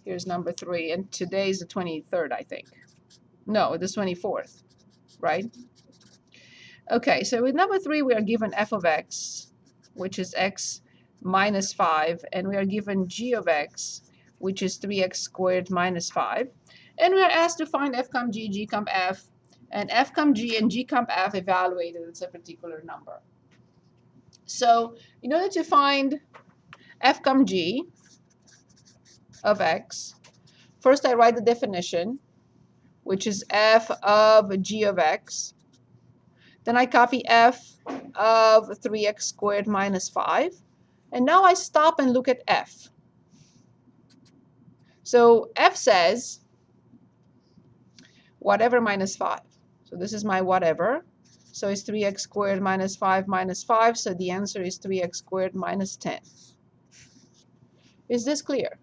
Here's number 3, and today's the 23rd, I think. No, the 24th, right? Okay, so with number 3, we are given f of x, which is x minus 5, and we are given g of x, which is 3x squared minus 5. And we are asked to find f comma g, g comma f, and f comma g and g comma f evaluated as a particular number. So in order to find f comma g of x, first I write the definition, which is f of g of x. Then I copy f of 3x squared minus 5. And now I stop and look at f. So f says whatever minus 5. So this is my whatever. So it's 3x squared minus 5 minus 5. So the answer is 3x squared minus 10. Is this clear?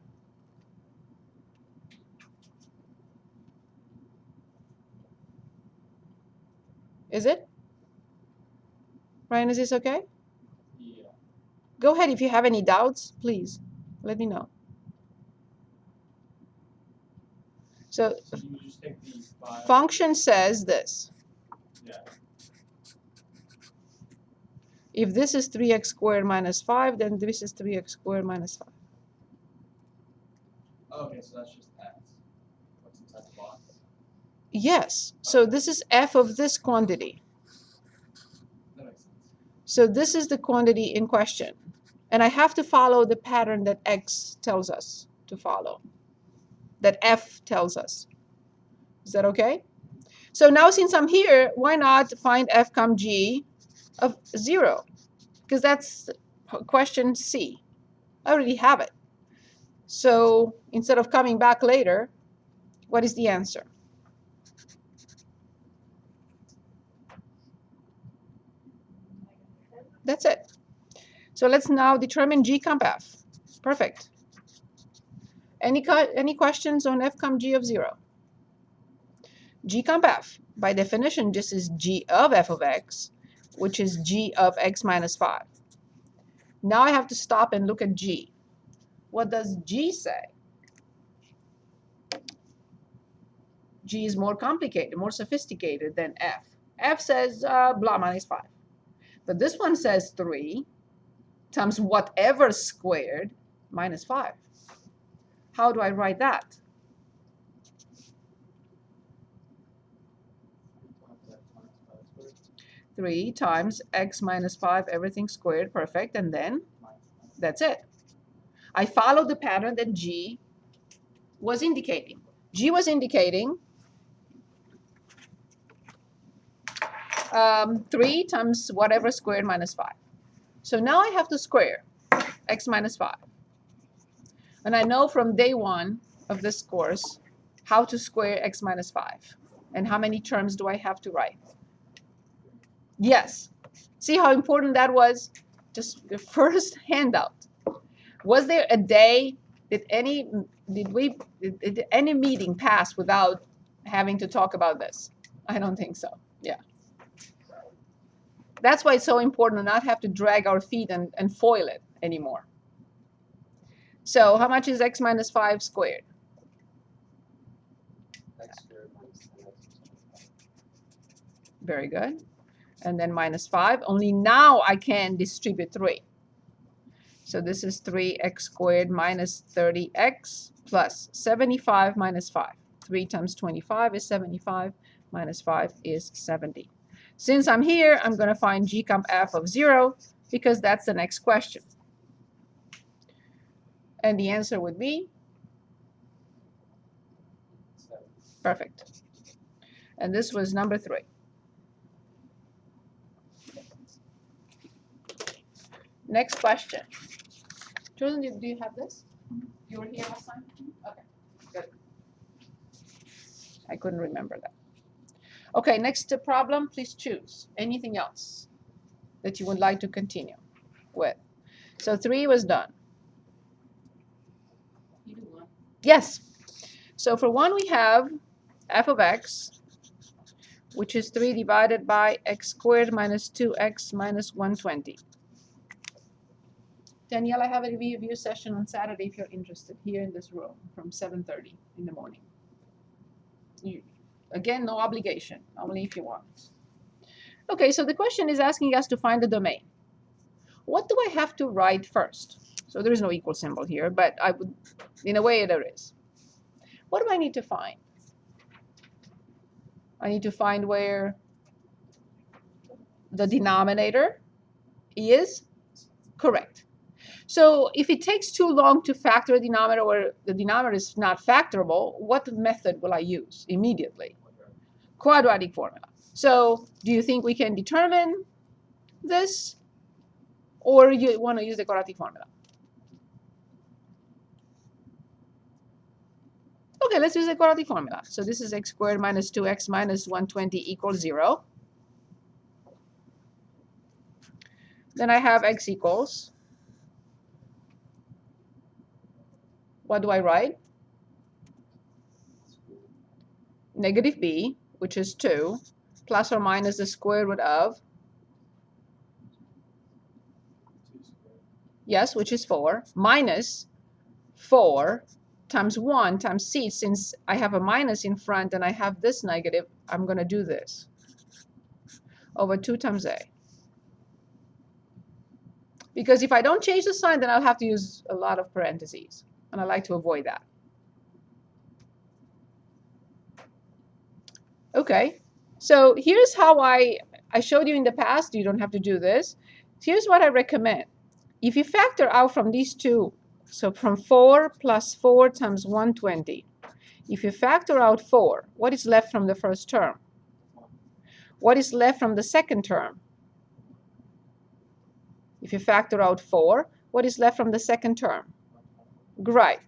Is it? Ryan, is this okay? Yeah. Go ahead. If you have any doubts, please let me know. So You just take the 5. function says this. Yeah. If this is 3x squared minus 5, then this is 3x squared minus 5. Okay, so that's just x. What's inside the box? Yes. So this is f of this quantity. That makes sense. So this is the quantity in question. And I have to follow the pattern that x tells us to follow, that f tells us. Is that okay? So now since I'm here, why not find f comma g of 0? Because that's question C. I already have it. So instead of coming back later, what is the answer? That's it. So let's now determine g comma f. Perfect. Any questions on f comma g of 0? G comma f, by definition, this is g of f of x, which is g of x minus 5. Now I have to stop and look at g. What does g say? G is more complicated, more sophisticated than f. F says blah minus 5. But this one says 3 times whatever squared minus 5. How do I write that? Three times x minus 5, everything squared, perfect, and then that's it. I followed the pattern that G was indicating. G was indicating 3 times whatever squared minus 5. So now I have to square x minus 5. And I know from day 1 of this course how to square x minus 5. And how many terms do I have to write? Yes. See how important that was? Just the first handout. Was there a day, did any meeting pass without having to talk about this? I don't think so. Yeah. That's why it's so important to not have to drag our feet and foil it anymore. So how much is x minus 5 squared? X squared minus 10x. Very good. And then minus 5. Only now I can distribute 3. So this is 3x squared minus 30x plus 75 minus 5. 3 times 25 is 75. Minus 5 is 70. Since I'm here, I'm going to find g comma f of 0 because that's the next question. And the answer would be? 7. Perfect. And this was number 3. Next question. Children, do you have this? You were here last time? Okay, good. I couldn't remember that. Okay, next problem, please choose. Anything else that you would like to continue with? So 3 was done. You do 1. Yes. So for 1, we have f of x, which is 3 divided by x squared minus 2x minus 120. Danielle, I have a review session on Saturday if you're interested, here in this room from 7:30 in the morning. Again, no obligation, only if you want. Okay, so the question is asking us to find the domain. What do I have to write first? So there is no equal symbol here, but I would, in a way, there is. What do I need to find? I need to find where the denominator is correct. So if it takes too long to factor a denominator or the denominator is not factorable, what method will I use immediately? Quadratic formula. So do you think we can determine this, or you want to use the quadratic formula? Okay, let's use the quadratic formula. So this is x squared minus 2x minus 120 equals 0. Then I have x equals, what do I write? Negative b, which is 2, plus or minus the square root of, yes, which is 4, minus 4 times 1 times c. Since I have a minus in front and I have this negative, I'm going to do this, over 2 times a. Because if I don't change the sign, then I'll have to use a lot of parentheses, and I like to avoid that. Okay, so here's how I showed you in the past. You don't have to do this. Here's what I recommend. If you factor out from these two, so from 4 plus 4 times 120, if you factor out 4, what is left from the first term? What is left from the second term? If you factor out 4, what is left from the second term? Right.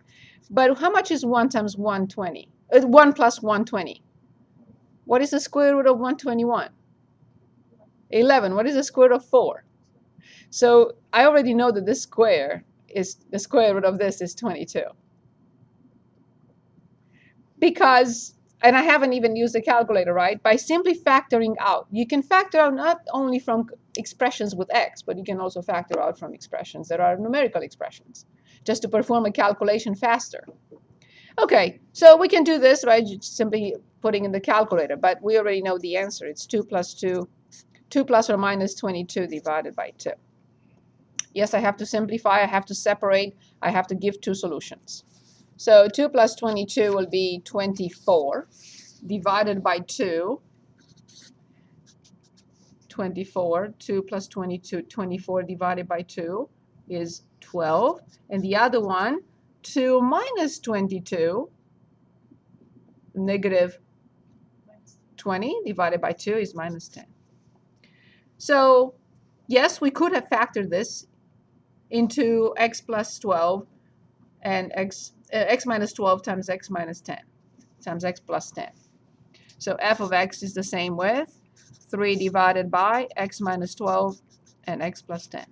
But how much is 1 times 120? 1 plus 120. What is the square root of 121? 11. What is the square root of 4? So I already know that this square is, the square root of this is 22. Because, and I haven't even used the calculator, right? By simply factoring out. You can factor out not only from expressions with x, but you can also factor out from expressions that are numerical expressions, just to perform a calculation faster. Okay, so we can do this by just simply putting in the calculator, but we already know the answer. It's 2 plus 2, 2 plus or minus 22 divided by 2. Yes, I have to simplify, I have to separate, I have to give two solutions. So 2 plus 22 will be 24 divided by 2. 24, 2 plus 22, 24 divided by 2 is 12. And the other one, 2 minus 22, negative 20 divided by 2 is minus 10. So yes, we could have factored this into x plus 12 and x minus 12 times x minus 10 times x plus 10. So f of x is the same with 3 divided by x minus 12 and x plus 10.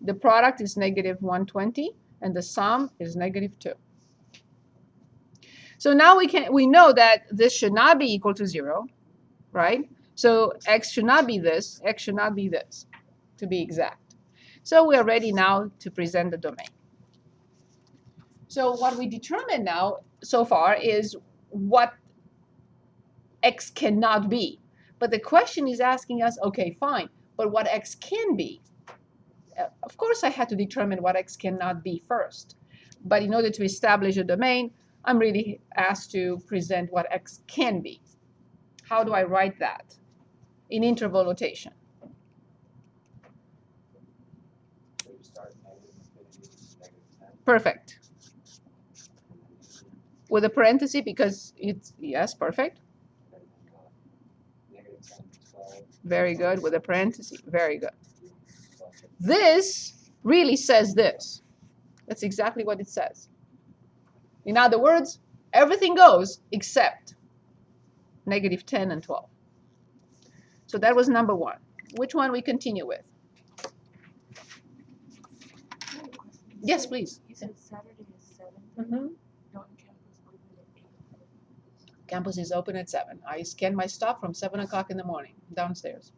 The product is negative 120 and the sum is negative 2. So now we know that this should not be equal to 0, right? So x should not be this, x should not be this, to be exact. So we are ready now to present the domain. So what we determined now so far is what x cannot be. But the question is asking us, okay, fine, but what x can be? Of course, I had to determine what x cannot be first. But in order to establish a domain, I'm really asked to present what x can be. How do I write that? In interval notation. So you start negative infinity, negative 10. Perfect. With a parenthesis because it's, yes, perfect. Then negative 10 to 12. Very good. With a parenthesis. Very good. This really says this. That's exactly what it says. In other words, everything goes except negative 10 and 12. So that was number 1. Which one we continue with? Yes, please. You said Saturday is 7. Mm-hmm. Don't campus open at 8. Campus is open at 7. I scan my stuff from 7 o'clock in the morning downstairs.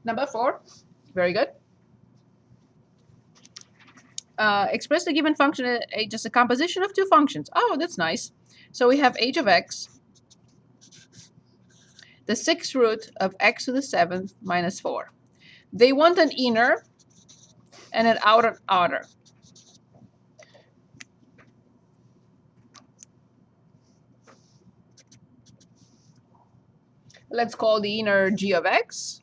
Number 4. Very good. Express the given function as just a composition of two functions. Oh, that's nice. So we have h of x, the 6th root of x to the 7th minus 4. They want an inner and an outer order. Let's call the inner g of x,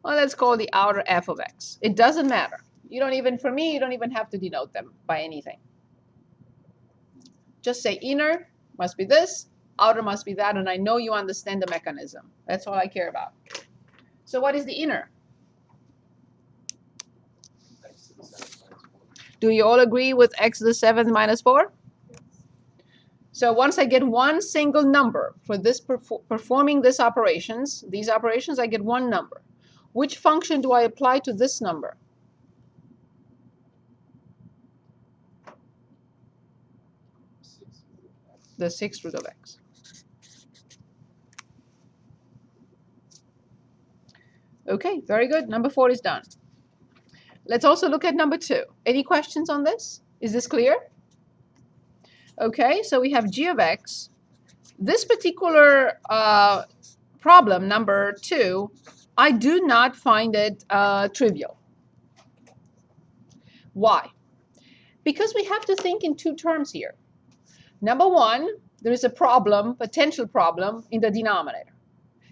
or let's call the outer f of x. It doesn't matter. You don't even, for me, you don't even have to denote them by anything. Just say inner must be this, outer must be that, and I know you understand the mechanism. That's all I care about. So what is the inner? X to the 7th minus 4. Do you all agree with x to the 7th minus 4? So once I get one single number for this performing these operations, I get one number. Which function do I apply to this number? The 6th root of x. Okay, very good. Number 4 is done. Let's also look at number 2. Any questions on this? Is this clear? Okay, so we have g of x. This particular problem, number 2, I do not find it trivial. Why? Because we have to think in two terms here. Number 1, there is a problem, potential problem, in the denominator.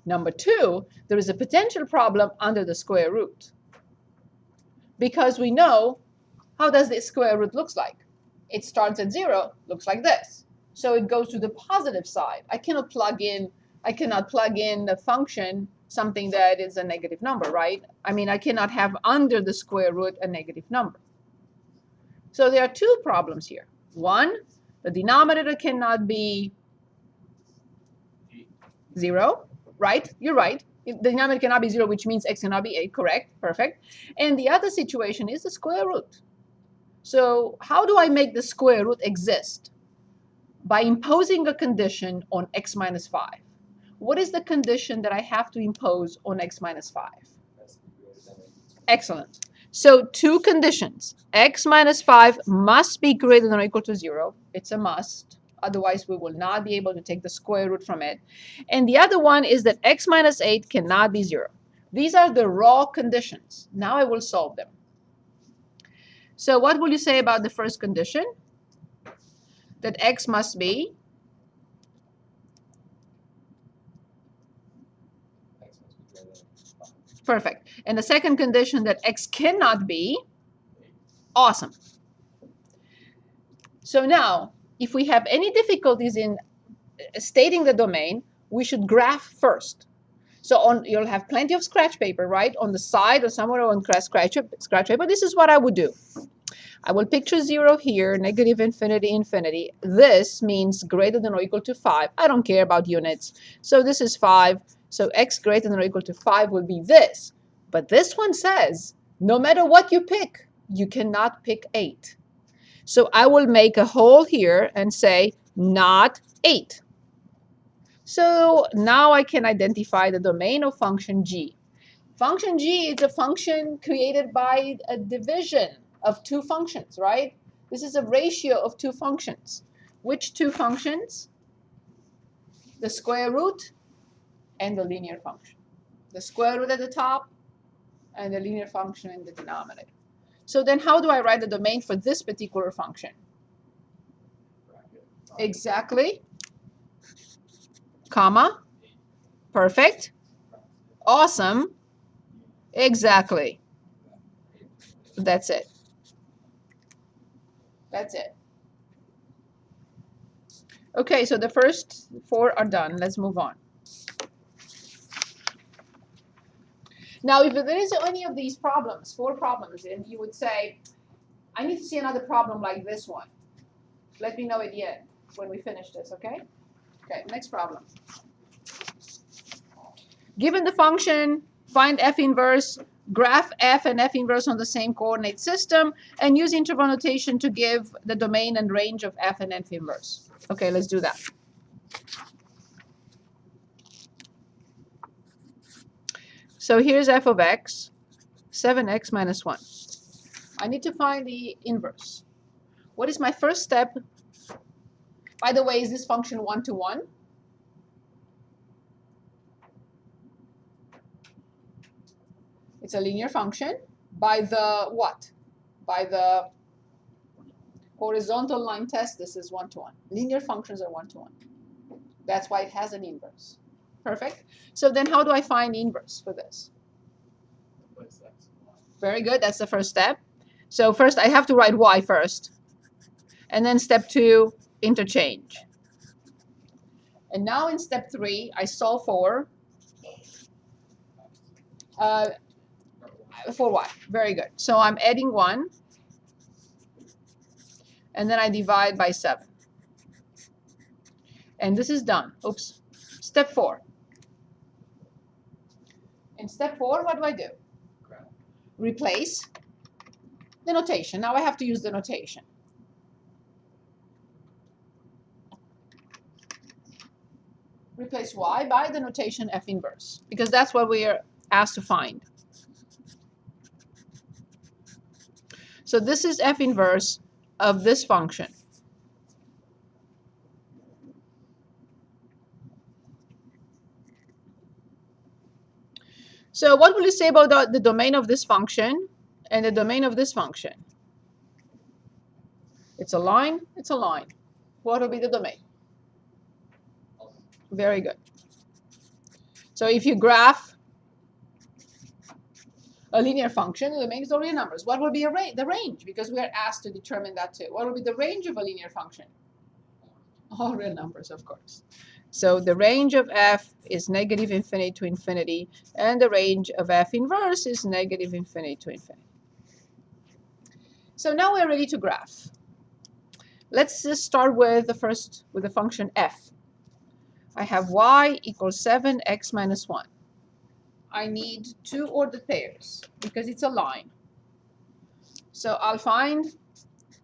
Number 2, there is a potential problem under the square root. Because we know, how does the square root looks like? It starts at 0, looks like this. So it goes to the positive side. I cannot plug in a function, something that is a negative number, right? I mean, I cannot have under the square root a negative number. So there are two problems here. One, the denominator cannot be 0, right? You're right. The denominator cannot be 0, which means x cannot be 8, correct? Perfect. And the other situation is the square root. So how do I make the square root exist? By imposing a condition on x minus 5. What is the condition that I have to impose on x minus 5? Excellent. So two conditions. X minus 5 must be greater than or equal to 0. It's a must. Otherwise, we will not be able to take the square root from it. And the other one is that x minus 8 cannot be 0. These are the raw conditions. Now I will solve them. So what will you say about the first condition? That x must be? X must be greater than 5. Perfect. And the second condition that x cannot be? Awesome. So now, if we have any difficulties in stating the domain, we should graph first. So you'll have plenty of scratch paper, right? On the side or somewhere on scratch paper. This is what I would do. I will picture 0 here, negative infinity, infinity. This means greater than or equal to 5. I don't care about units. So this is 5. So x greater than or equal to 5 will be this. But this one says, no matter what you pick, you cannot pick 8. So I will make a hole here and say, not 8. So now I can identify the domain of function g. Function g is a function created by a division of two functions, right? This is a ratio of two functions. Which two functions? The square root and the linear function. The square root at the top and the linear function in the denominator. So then how do I write the domain for this particular function? Exactly. Comma. Perfect. Awesome. Exactly. That's it. That's it. Okay, so the first 4 are done. Let's move on. Now, if there is any of these problems, 4 problems, and you would say, I need to see another problem like this one. Let me know at the end when we finish this, okay? Okay, next problem. Given the function, find f inverse, graph f and f inverse on the same coordinate system, and use interval notation to give the domain and range of f and f inverse. Okay, let's do that. So here's f of x, 7x minus 1. I need to find the inverse. What is my first step? By the way, is this function 1-to-1? It's a linear function. By the what? By the horizontal line test, this is 1-to-1. Linear functions are 1-to-1. That's why it has an inverse. Perfect. So then how do I find the inverse for this? Very good. That's the first step. So first I have to write y first. And then step 2, interchange. And now in step 3, I solve for y. Very good. So I'm adding 1. And then I divide by 7. And this is done. Oops. Step 4. In step 4, what do I do? Replace the notation. Now I have to use the notation. Replace y by the notation f inverse, because that's what we are asked to find. So this is f inverse of this function. So what will you say about the domain of this function and the domain of this function? It's a line. It's a line. What will be the domain? Very good. So if you graph a linear function, the domain is all real numbers. What will be the range? Because we are asked to determine that too. What will be the range of a linear function? All real numbers, of course. So the range of f is negative infinity to infinity, and the range of f inverse is negative infinity to infinity. So now we're ready to graph. Let's just start with the function f. I have y equals 7x minus 1. I need 2 ordered pairs because it's a line. So I'll find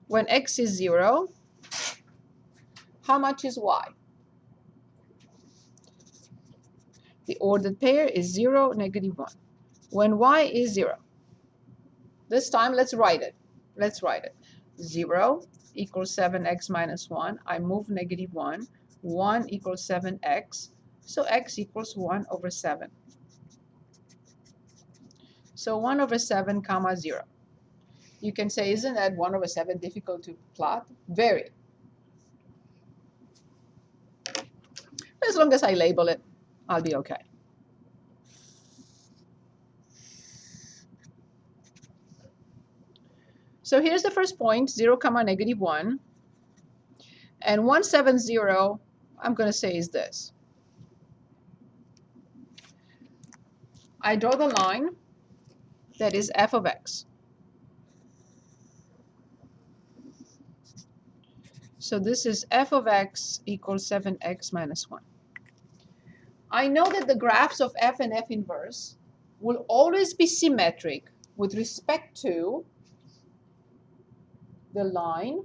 when x is 0, how much is y? The ordered pair is 0, negative 1. When y is 0, this time let's write it. Let's write it. 0 equals 7x minus 1. I move negative 1. 1 equals 7x. So x equals 1 over 7. So 1 over 7 comma 0. You can say, isn't that 1 over 7 difficult to plot? Very. As long as I label it, I'll be okay. So here's the first point, 0 comma negative 1. And 170, I'm going to say is this. I draw the line that is f of x. So this is f of x equals 7x minus 1. I know that the graphs of f and f inverse will always be symmetric with respect to the line.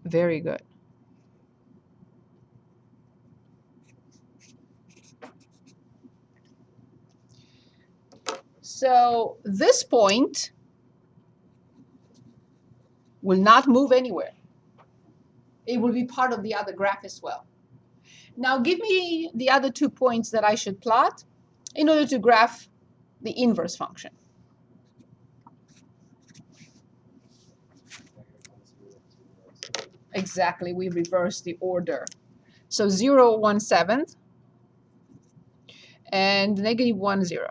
Very good. So this point will not move anywhere. It will be part of the other graph as well. Now give me the other 2 points that I should plot in order to graph the inverse function. Exactly, we reverse the order. So 0, 1, 7, and negative 1, 0.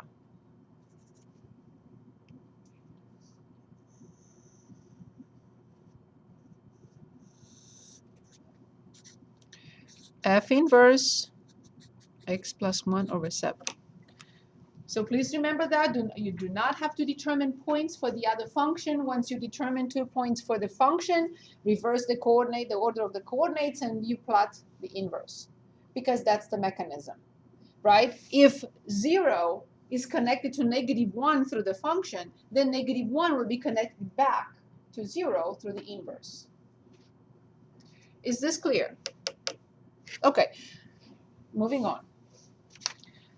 F inverse x plus 1 over 7. So please remember that you do not have to determine points for the other function. Once you determine 2 points for the function, reverse the coordinate, the order of the coordinates, and you plot the inverse, because that's the mechanism, right? If 0 is connected to negative 1 through the function, then negative 1 will be connected back to 0 through the inverse. Is this clear? Okay, moving on.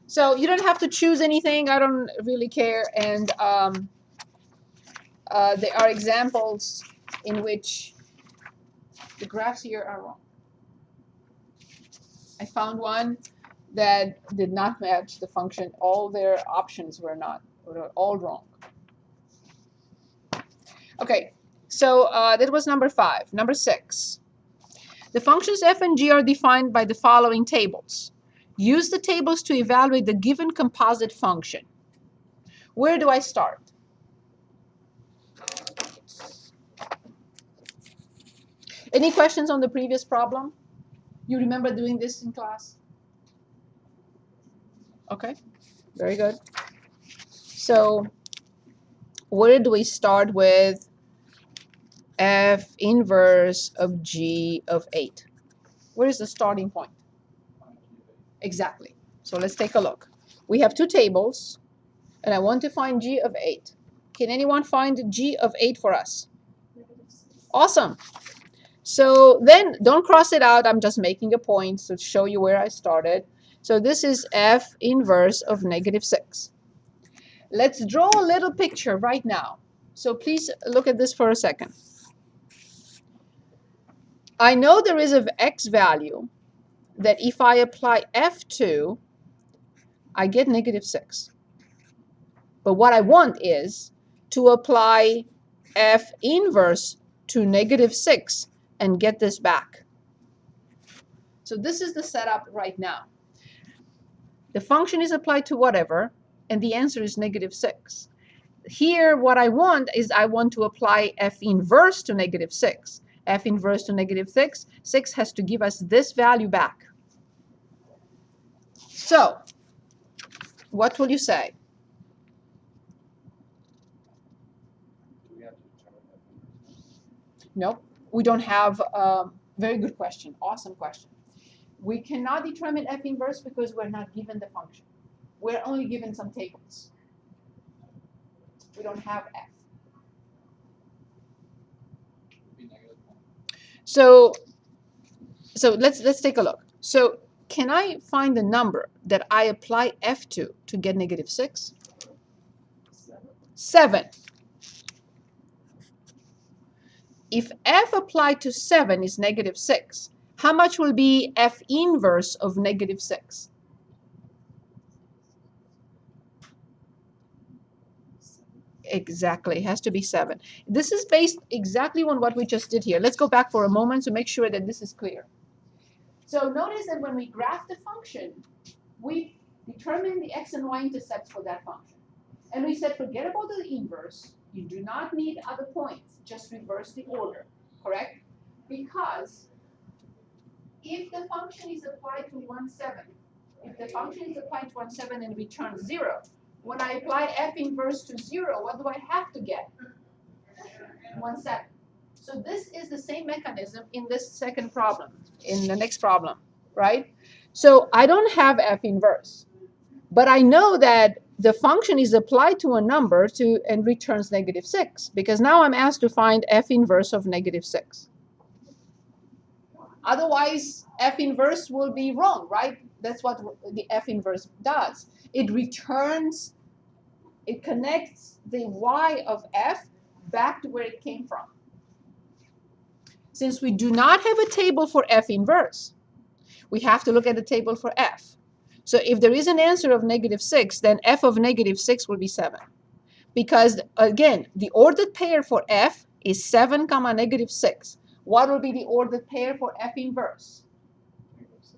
So you don't have to choose anything. I don't really care. And there are examples in which the graphs here are wrong. I found one that did not match the function. All their options were all wrong. Okay, so that was number 5. Number 6. The functions f and g are defined by the following tables. Use the tables to evaluate the given composite function. Where do I start? Any questions on the previous problem? You remember doing this in class? Okay, very good. So where do we start with f inverse of g of 8? Where is the starting point? Exactly. So let's take a look. We have two tables, and I want to find g of 8. Can anyone find g of 8 for us? Awesome. So then don't cross it out. I'm just making a point to show you where I started. So this is f inverse of -6. Let's draw a little picture right now. So please look at this for a second. I know there is an x value that if I apply f to, I get -6. But what I want is to apply f inverse to -6 and get this back. So this is the setup right now. The function is applied to whatever, and the answer is -6. Here, what I want is I want to apply f inverse to -6. F inverse to -6 has to give us this value back. So, what will you say? Do we have to determine f inverse? Nope, we don't have. Very good question. Awesome question. We cannot determine f inverse because we're not given the function. We're only given some tables. We don't have f. Would be -1. So let's take a look. So can I find the number that I apply f to get -6? 7. If f applied to 7 is -6, how much will be f inverse of -6? Exactly, it has to be 7. This is based exactly on what we just did here. Let's go back for a moment to make sure that this is clear. So notice that when we graph the function, we determine the x and y intercepts for that function. And we said, forget about the inverse. You do not need other points. Just reverse the order, correct? Because if the function is applied to 1, 7, if the function is applied to 1, 7 and returns 0, when I apply f inverse to 0, what do I have to get? 1, 7. So this is the same mechanism in this second problem, in the next problem, right? So I don't have f inverse, but I know that the function is applied to a number and returns -6, because now I'm asked to find f inverse of -6. Otherwise, f inverse will be wrong, right? That's what the f inverse does. It returns, it connects the y of f back to where it came from. Since we do not have a table for f inverse, we have to look at the table for f. So if there is an answer of -6, then f of -6 will be 7. Because, again, the ordered pair for f is 7, -6. What will be the ordered pair for f inverse?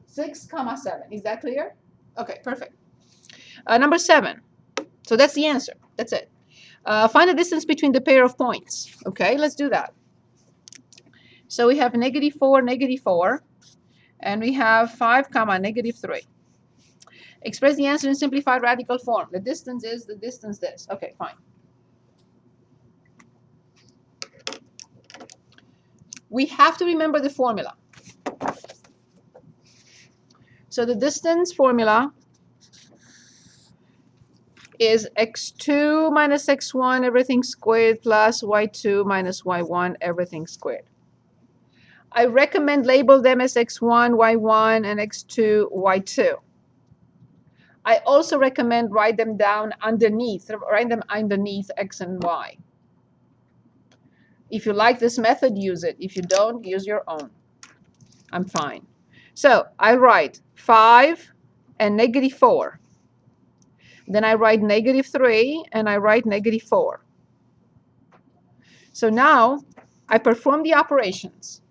6, 7. Is that clear? Okay, perfect. Number 7. So that's the answer. That's it. Find the distance between the pair of points. Okay, let's do that. So we have -4, -4, and we have 5, -3. Express the answer in simplified radical form. The distance is the distance this. Okay, fine. We have to remember the formula. So the distance formula is x2 minus x1 everything squared plus y2 minus y1 everything squared. I recommend label them as x1, y1, and x2, y2. I also recommend write them down underneath, write them underneath x and y. If you like this method, use it. If you don't, use your own. I'm fine. So I write 5 and -4. Then I write -3 and I write -4. So now I perform the operations.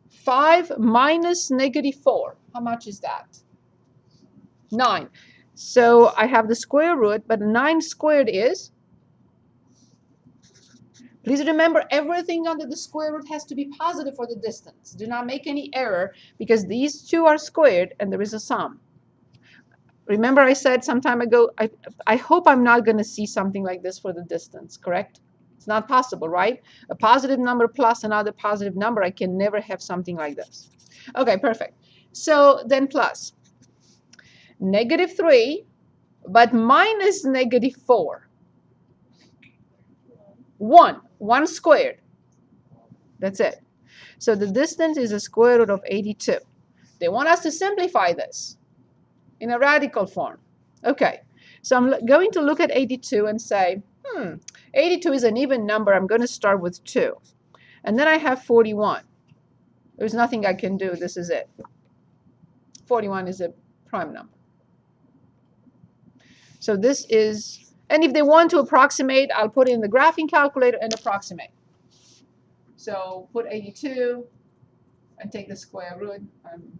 5 minus -4. How much is that? 9. So I have the square root, but 9 squared is? Please remember, everything under the square root has to be positive for the distance. Do not make any error, because these two are squared and there is a sum. Remember I said some time ago, I hope I'm not going to see something like this for the distance, correct? It's not possible, right? A positive number plus another positive number, I can never have something like this. Okay, perfect. So then plus -3, but minus -4. 1 squared. That's it. So the distance is a square root of 82. They want us to simplify this in a radical form. Okay, so I'm going to look at 82 and say, 82 is an even number. I'm going to start with 2. And then I have 41. There's nothing I can do. This is it. 41 is a prime number. So this is, and if they want to approximate, I'll put it in the graphing calculator and approximate. So put 82 and take the square root. I'm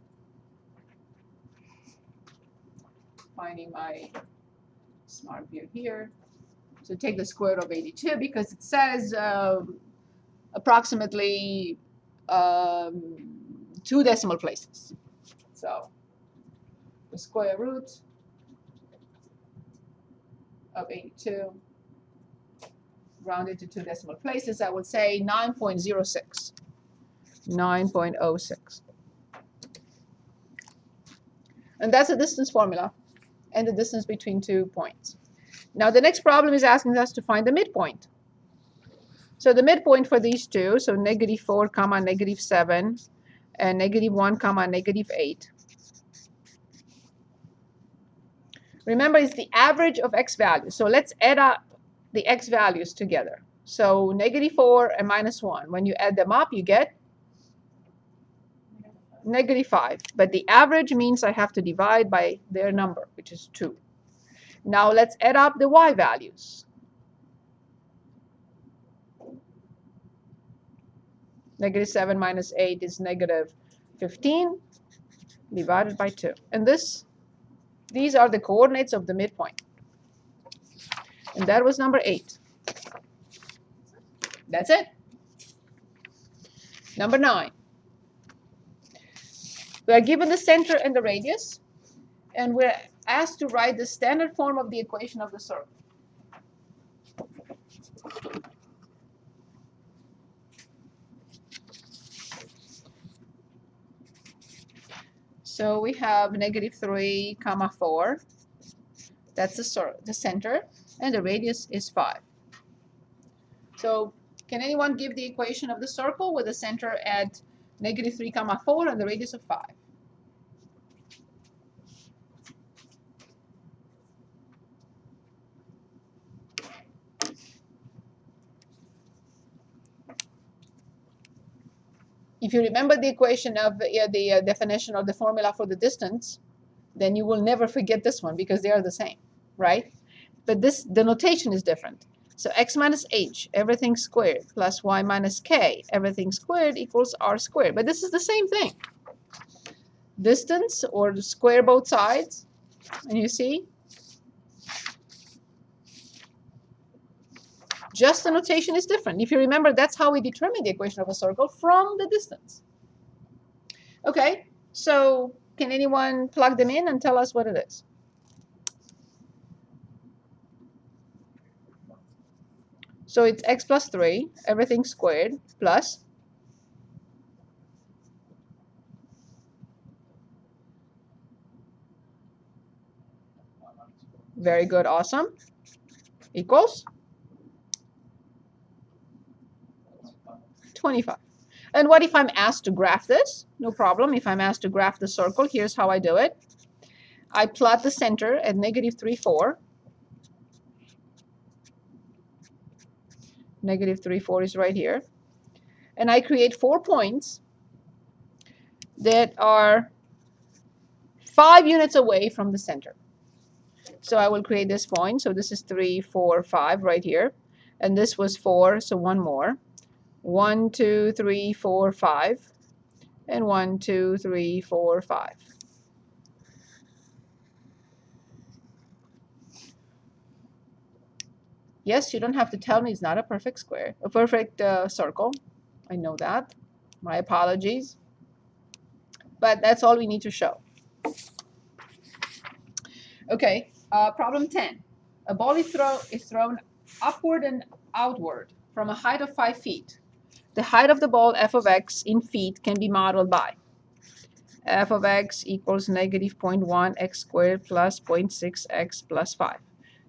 finding my smart view here. So take the square root of 82 because it says approximately 2 decimal places. So the square root of 82 rounded to 2 decimal places, I would say 9.06. 9.06. And that's the distance formula and the distance between 2 points. Now the next problem is asking us to find the midpoint. So the midpoint for these two, so -4, -7, and -1, -8. Remember, it's the average of x values. So let's add up the x values together. So -4 and -1. When you add them up, you get -5. But the average means I have to divide by their number, which is 2. Now let's add up the y values. -7 minus 8 is -15 divided by 2. And these are the coordinates of the midpoint. And that was number 8. That's it. Number 9. We are given the center and the radius, and we're asked to write the standard form of the equation of the circle. So we have -3, 4. That's the center, and the radius is 5. So can anyone give the equation of the circle with the center at -3, 4 and the radius of 5? If you remember the equation of the definition of the formula for the distance, then you will never forget this one because they are the same, right? But the notation is different. So x minus h, everything squared, plus y minus k, everything squared equals r squared. But this is the same thing. Distance, or square both sides, and you see? Just the notation is different. If you remember, that's how we determine the equation of a circle, from the distance. Okay, so can anyone plug them in and tell us what it is? So it's x plus 3, everything squared, plus very good, awesome, equals 25. And what if I'm asked to graph this? No problem. If I'm asked to graph the circle, here's how I do it. I plot the center at negative 3, 4. Negative 3, 4 is right here. And I create 4 points that are 5 units away from the center. So I will create this point. So this is 3, 4, 5 right here. And this was 4, so one more. 1, 2, 3, 4, 5. And 1, 2, 3, 4, 5. Yes, you don't have to tell me it's not a perfect square, a perfect circle. I know that. My apologies. But that's all we need to show. Okay, problem 10. A ball is thrown upward and outward from a height of 5 feet. The height of the ball, f of x, in feet can be modeled by f of x equals negative 0.1 x squared plus 0.6 x plus 5.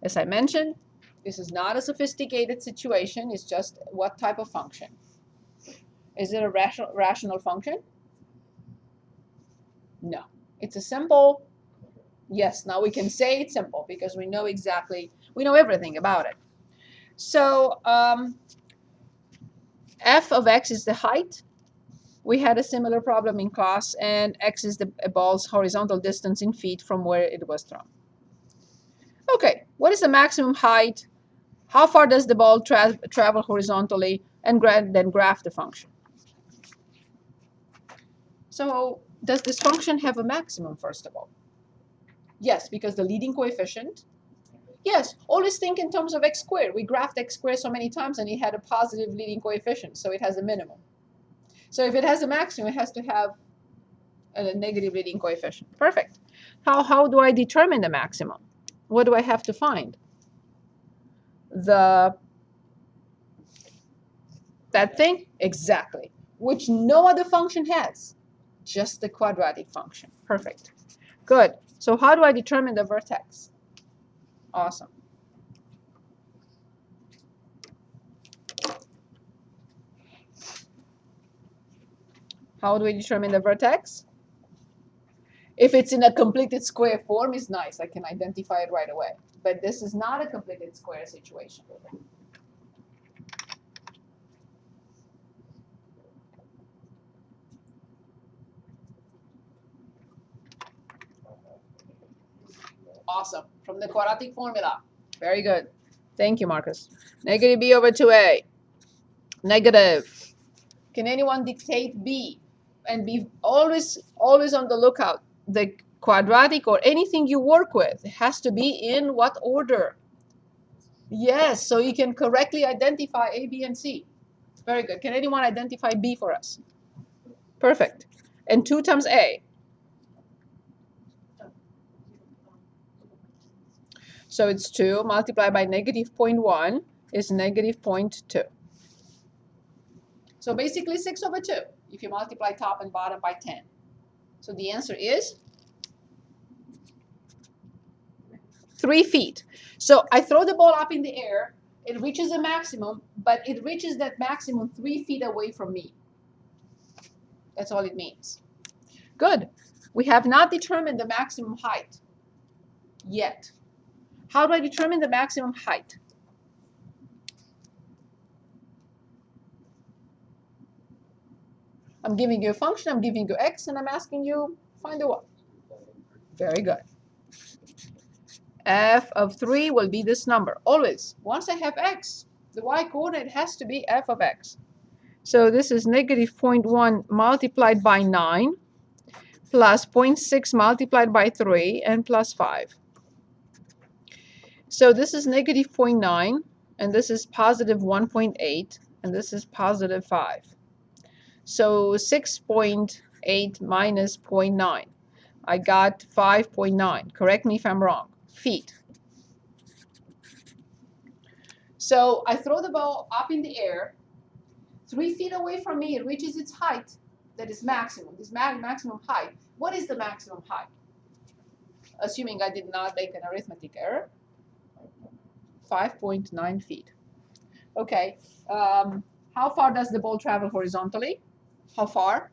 As I mentioned, this is not a sophisticated situation. It's just what type of function. Is it a rational function? No. It's a simple, yes, now we can say it's simple because we know everything about it. So f of x is the height. We had a similar problem in class, and x is the ball's horizontal distance in feet from where it was thrown. Okay, what is the maximum height? How far does the ball travel horizontally? And then graph the function. So does this function have a maximum, first of all? Yes, because the leading coefficient. Yes, always think in terms of x squared. We graphed x squared so many times and it had a positive leading coefficient, so it has a minimum. So if it has a maximum, it has to have a negative leading coefficient. Perfect. How do I determine the maximum? What do I have to find? That thing? Exactly. Which no other function has. Just the quadratic function. Perfect. Good. So how do I determine the vertex? Awesome. How do we determine the vertex? If it's in a completed square form, it's nice. I can identify it right away. But this is not a completed square situation. Awesome. From the quadratic formula. Very good. Thank you, Marcus. Negative b over 2a. Negative. Can anyone dictate b? And be always on the lookout. The quadratic or anything you work with has to be in what order? Yes, so you can correctly identify a, b, and c. Very good. Can anyone identify b for us? Perfect. And 2 times a. So it's 2 multiplied by negative 0.1 is negative 0.2. So basically 6 over 2 if you multiply top and bottom by 10. So the answer is 3 feet. So I throw the ball up in the air. It reaches a maximum, but it reaches that maximum 3 feet away from me. That's all it means. Good. We have not determined the maximum height yet. How do I determine the maximum height? I'm giving you a function, I'm giving you x, and I'm asking you find the y. Very good. F of 3 will be this number. Always. Once I have x, the y coordinate has to be f of x. So this is negative 0.1 multiplied by 9 plus 0.6 multiplied by 3 and plus 5. So this is negative 0.9, and this is positive 1.8, and this is positive 5. So 6.8 minus 0.9. I got 5.9. Correct me if I'm wrong. Feet. So I throw the ball up in the air. 3 feet away from me, it reaches its height. That is maximum. This maximum height. What is the maximum height? Assuming I did not make an arithmetic error. 5.9 feet. Okay. How far does the ball travel horizontally? How far?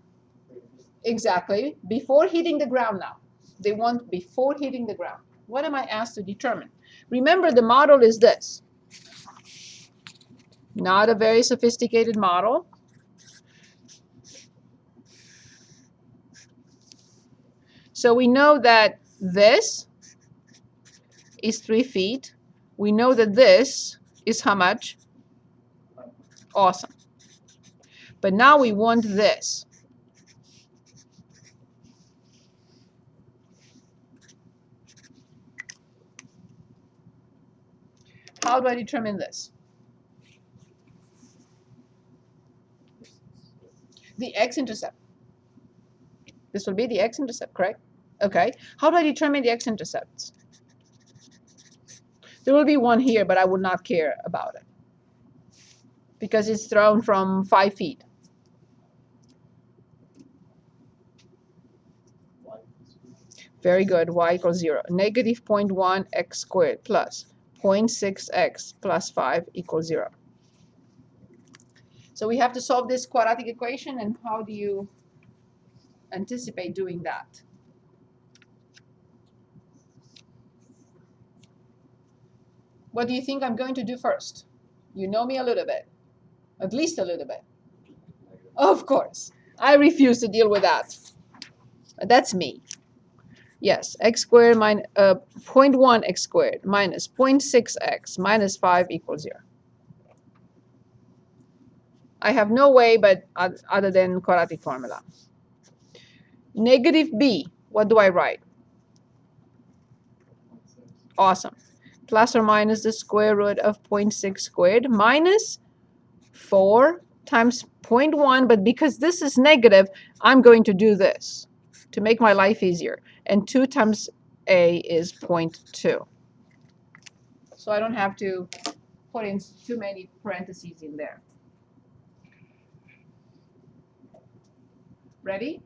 Exactly. Before hitting the ground now. They want before hitting the ground. What am I asked to determine? Remember, the model is this. Not a very sophisticated model. So we know that this is 3 feet. We know that this is how much? Awesome. But now we want this. How do I determine this? The x-intercept. This will be the x-intercept, correct? Okay. How do I determine the x-intercepts? There will be one here, but I would not care about it because it's thrown from 5 feet. Very good. Y equals 0. Negative 0.1 x squared plus 0.6 x plus 5 equals 0. So we have to solve this quadratic equation, and how do you anticipate doing that? What do you think I'm going to do first? You know me a little bit, at least a little bit. Of course, I refuse to deal with that. That's me. Yes, x squared minus 0.1 x squared minus 0.6 x minus 5 equals 0. I have no way but other than quadratic formula. Negative b, what do I write? Awesome. Plus or minus the square root of 0.6 squared minus 4 times 0.1, but because this is negative, I'm going to do this to make my life easier. And 2 times a is 0.2. So I don't have to put in too many parentheses in there. Ready?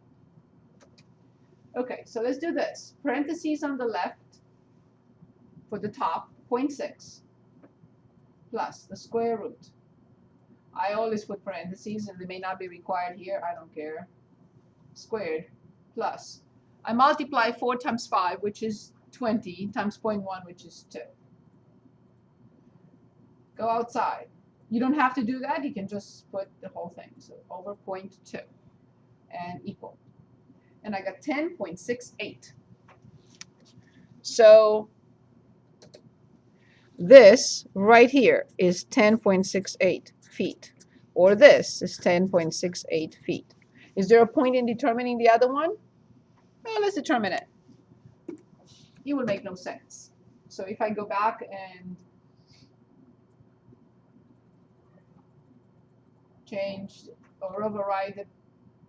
Okay, so let's do this. Parentheses on the left for the top, 0.6 plus the square root. I always put parentheses, and they may not be required here. I don't care. Squared plus. I multiply 4 times 5, which is 20, times 0.1, which is 2. Go outside. You don't have to do that. You can just put the whole thing. So over 0.2 and equal. And I got 10.68. So this right here is 10.68 feet. Or this is 10.68 feet. Is there a point in determining the other one? Well, let's determine it. It will make no sense. So if I go back and change or override the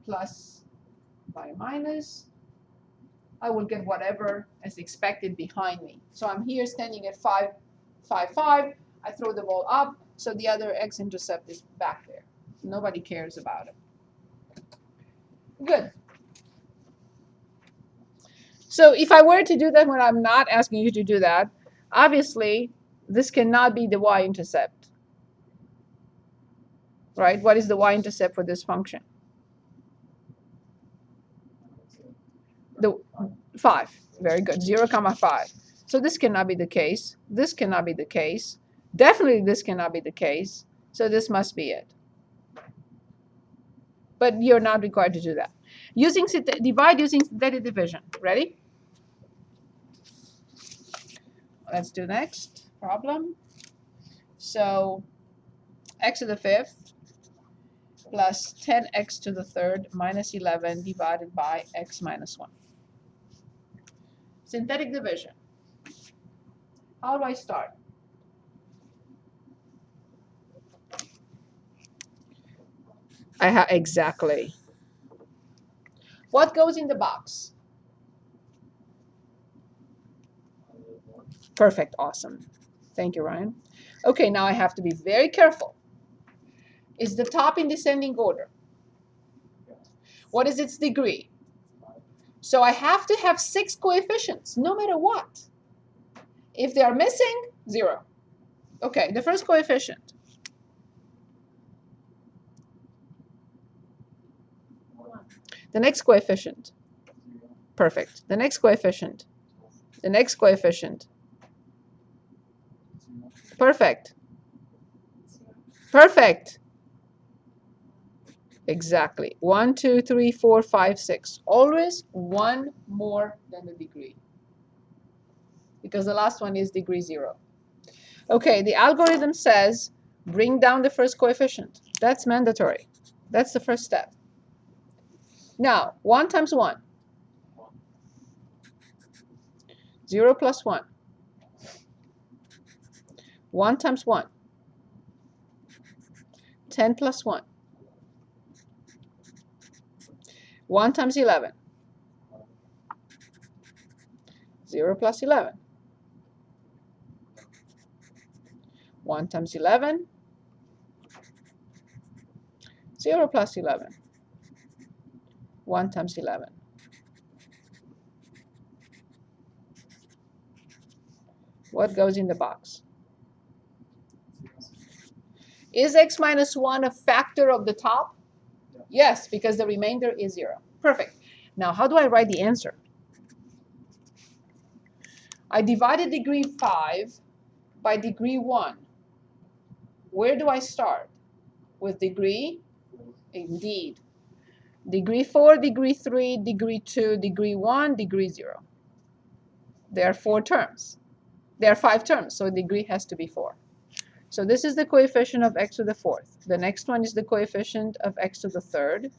plus by minus, I will get whatever is expected behind me. So I'm here standing at 5, 5, 5. I throw the ball up, so the other x-intercept is back there. Nobody cares about it. Good. So if I were to do that when I'm not asking you to do that, obviously this cannot be the y-intercept. Right? What is the y-intercept for this function? The 5. Very good. 0, 5. So this cannot be the case. This cannot be the case. Definitely this cannot be the case. So this must be it. But you're not required to do that. Divide using synthetic division. Ready? Let's do next problem. So x to the 5th plus 10x to the 3rd minus 11 divided by x minus 1. Synthetic division. How do I start? Exactly. What goes in the box? Perfect. Awesome. Thank you, Ryan. Okay, now I have to be very careful. Is the top in descending order? What is its degree? So I have to have 6 coefficients, no matter what. If they are missing, 0. Okay, the first coefficient. The next coefficient. Perfect. The next coefficient. The next coefficient. Perfect. Perfect. Exactly. 1, 2, 3, 4, 5, 6. Always one more than the degree, because the last one is degree 0. Okay, the algorithm says bring down the first coefficient. That's mandatory. That's the first step. Now, 1 times 1. 0 plus 1. 1 times 1. 10 plus 1. 1 times 11. 0 plus 11. 1 times 11. 0 plus 11. 1 times 11. What goes in the box? Is x minus 1 a factor of the top? Yes, because the remainder is 0. Perfect. Now, how do I write the answer? I divided degree 5 by degree 1. Where do I start? With degree? Indeed. Degree 4, degree 3, degree 2, degree 1, degree 0. There are 4 terms. There are 5 terms, so degree has to be 4. So this is the coefficient of x to the 4th. The next one is the coefficient of x to the 3rd.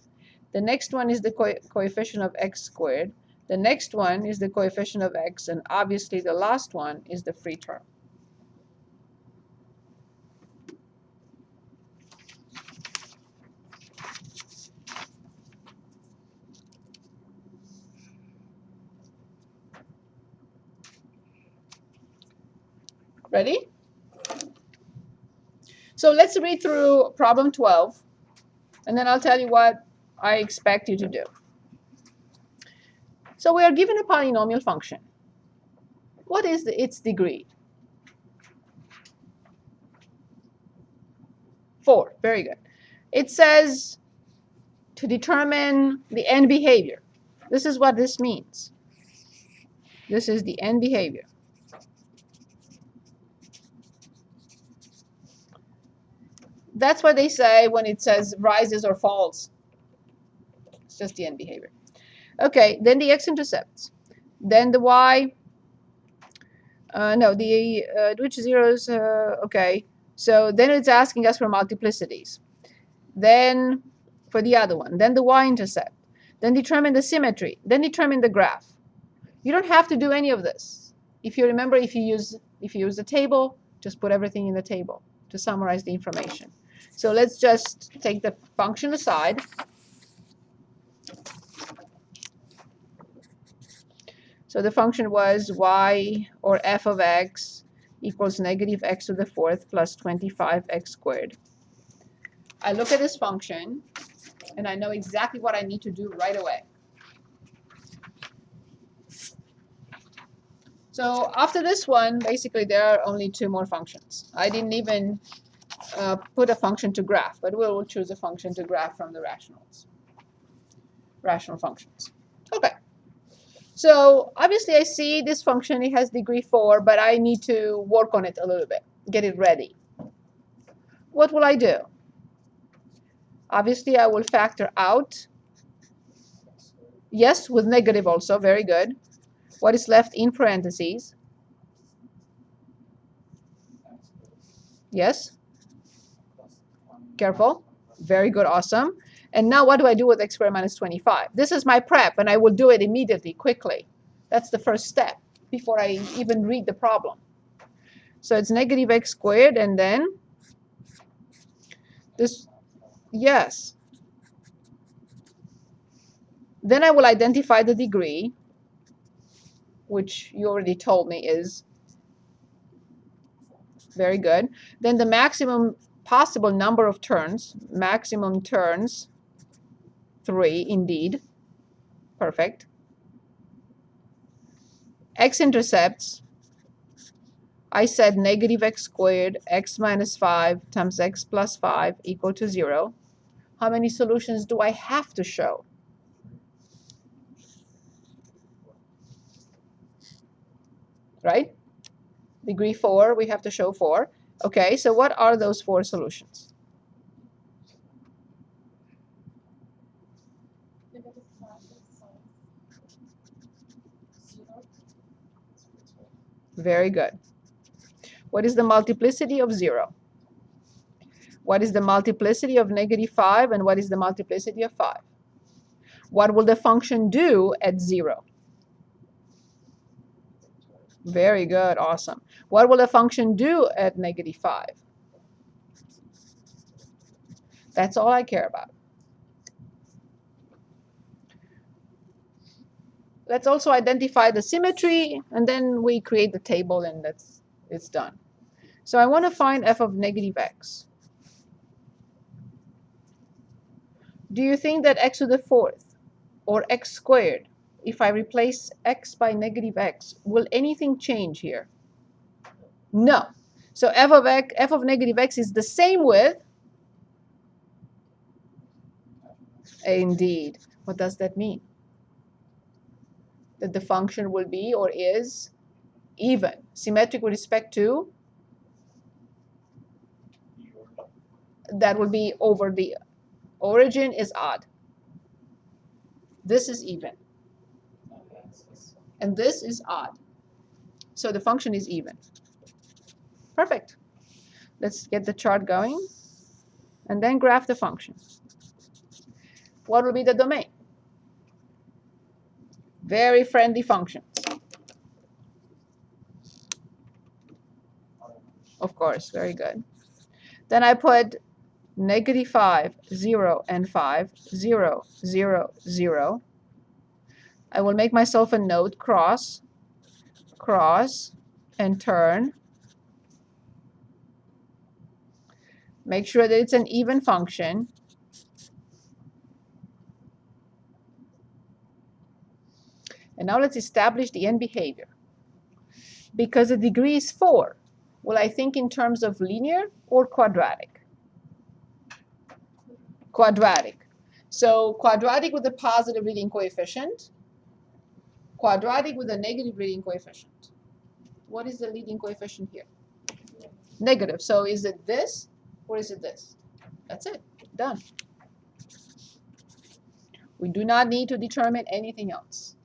The next one is the coefficient of x squared. The next one is the coefficient of x, and obviously the last one is the free term. Ready? So let's read through problem 12, and then I'll tell you what I expect you to do. So we are given a polynomial function. What is its degree? 4. Very good. It says to determine the end behavior. This is what this means. This is the end behavior. That's what they say when it says rises or falls. It's just the end behavior. Okay, then the x-intercepts. Then the y. No, the which zeros? Okay, so then it's asking us for multiplicities. Then for the other one. Then the y-intercept. Then determine the symmetry. Then determine the graph. You don't have to do any of this. If you remember, if you use the table, just put everything in the table to summarize the information. So let's just take the function aside. So the function was y, or f of x, equals negative x to the 4th plus 25x squared. I look at this function, and I know exactly what I need to do right away. So after this one, basically there are only 2 more functions. I didn't even put a function to graph, but we'll choose a function to graph from the rational functions. Okay. So obviously I see this function, it has degree 4, but I need to work on it a little bit, get it ready. What will I do? Obviously I will factor out. Yes, with negative also, very good. What is left in parentheses? Yes? Careful. Very good, awesome. And now what do I do with x squared minus 25? This is my prep, and I will do it immediately, quickly. That's the first step before I even read the problem. So it's negative x squared, and then this, yes. Then I will identify the degree, which you already told me is very good. Then the maximum possible number of turns, maximum turns, 3 indeed. Perfect. X-intercepts, I said negative x squared, x minus 5 times x plus 5 equal to 0. How many solutions do I have to show? right? Degree 4, we have to show 4. Okay, so what are those 4 solutions? -5 is 0. Very good. What is the multiplicity of 0? What is the multiplicity of -5, and what is the multiplicity of 5? What will the function do at 0? Very good, awesome. What will the function do at -5? That's all I care about. Let's also identify the symmetry, and then we create the table, and it's done. So I want to find f of -x. Do you think that x to the 4th or x squared, if I replace x by -x, will anything change here? No. So f of -x is the same with? Indeed. What does that mean? That the function will be or is even, symmetric with respect to? That will be over the origin is odd. This is even. And this is odd. So the function is even. Perfect. Let's get the chart going and then graph the function. What will be the domain? Very friendly functions. Of course, very good. Then I put -5, 0, and 5, 0, 0, 0. I will make myself a note, cross, cross, and turn. Make sure that it's an even function. And now let's establish the end behavior. Because the degree is 4, will I think in terms of linear or quadratic? Quadratic. So quadratic with a positive leading coefficient, quadratic with a negative leading coefficient. What is the leading coefficient here? Negative. So is it this or is it this? That's it. Done. We do not need to determine anything else.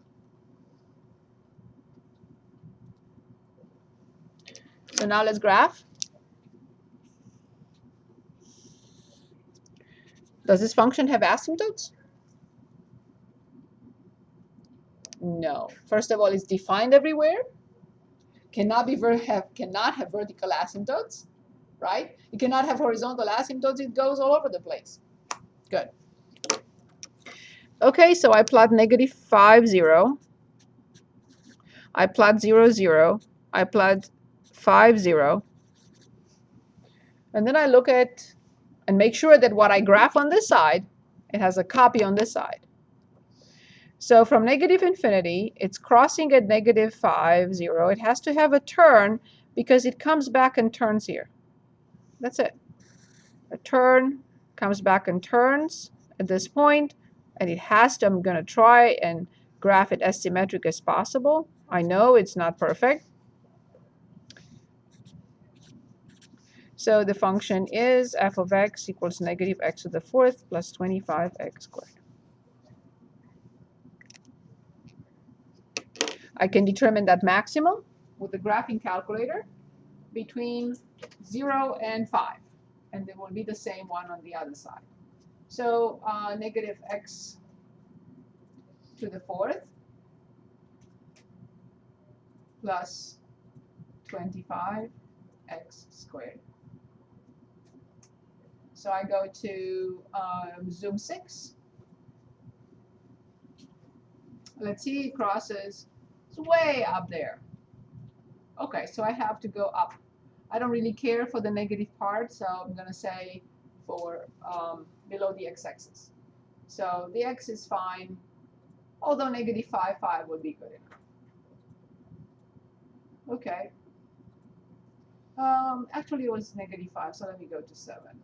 So now let's graph. Does this function have asymptotes? No. First of all, it's defined everywhere. Cannot have vertical asymptotes, right? It cannot have horizontal asymptotes. It goes all over the place. Good. Okay, so I plot -5, 0. I plot 0, 0. I plot 5, 0. And then I look at and make sure that what I graph on this side, it has a copy on this side. So from -∞, it's crossing at -5, 0. It has to have a turn because it comes back and turns here. That's it. A turn comes back and turns at this point, and it has to, I'm going to try and graph it as symmetric as possible. I know it's not perfect. So the function is f of x equals -x to the 4th plus 25x squared. I can determine that maximum with the graphing calculator between 0 and 5. And there will be the same one on the other side. So -x to the 4th plus 25x squared. So I go to zoom 6. Let's see, it crosses. It's way up there. Okay, so I have to go up. I don't really care for the negative part, so I'm going to say for below the x-axis. So the x is fine, although -5, 5 would be good enough. Okay. Actually, it was -5, so let me go to 7.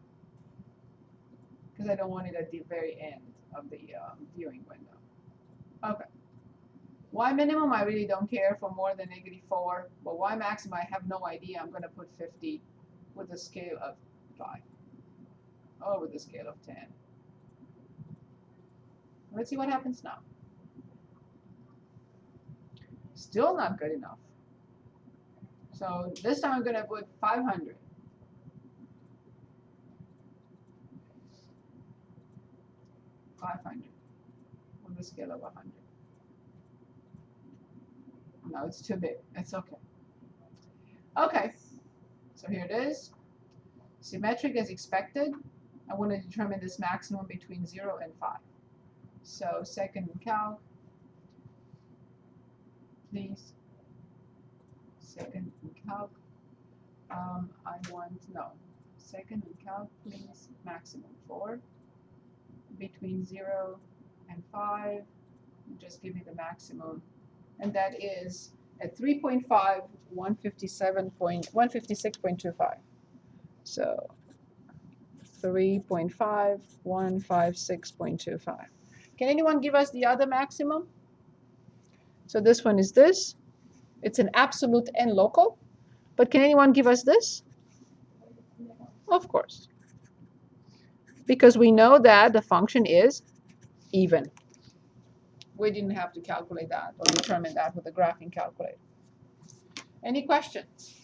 Because I don't want it at the very end of the viewing window. Okay. Y minimum, I really don't care for more than -4, but Y maximum, I have no idea. I'm going to put 50 with a scale of 5, or with a scale of 10. Let's see what happens now. Still not good enough. So this time I'm going to put 500. With a scale of 100. No, it's too big. It's okay. Okay, so here it is. Symmetric as expected. I want to determine this maximum between 0 and 5. So second in calc, please. Second in calc. Second in calc, please. Maximum 4. Between 0 and 5. Just give me the maximum. And that is at 3.5, 156.25. So 3.5, 156.25. Can anyone give us the other maximum? So this one is this. It's an absolute and local. But can anyone give us this? Of course. Because we know that the function is even. We didn't have to calculate that or determine that with the graphing calculator. Any questions?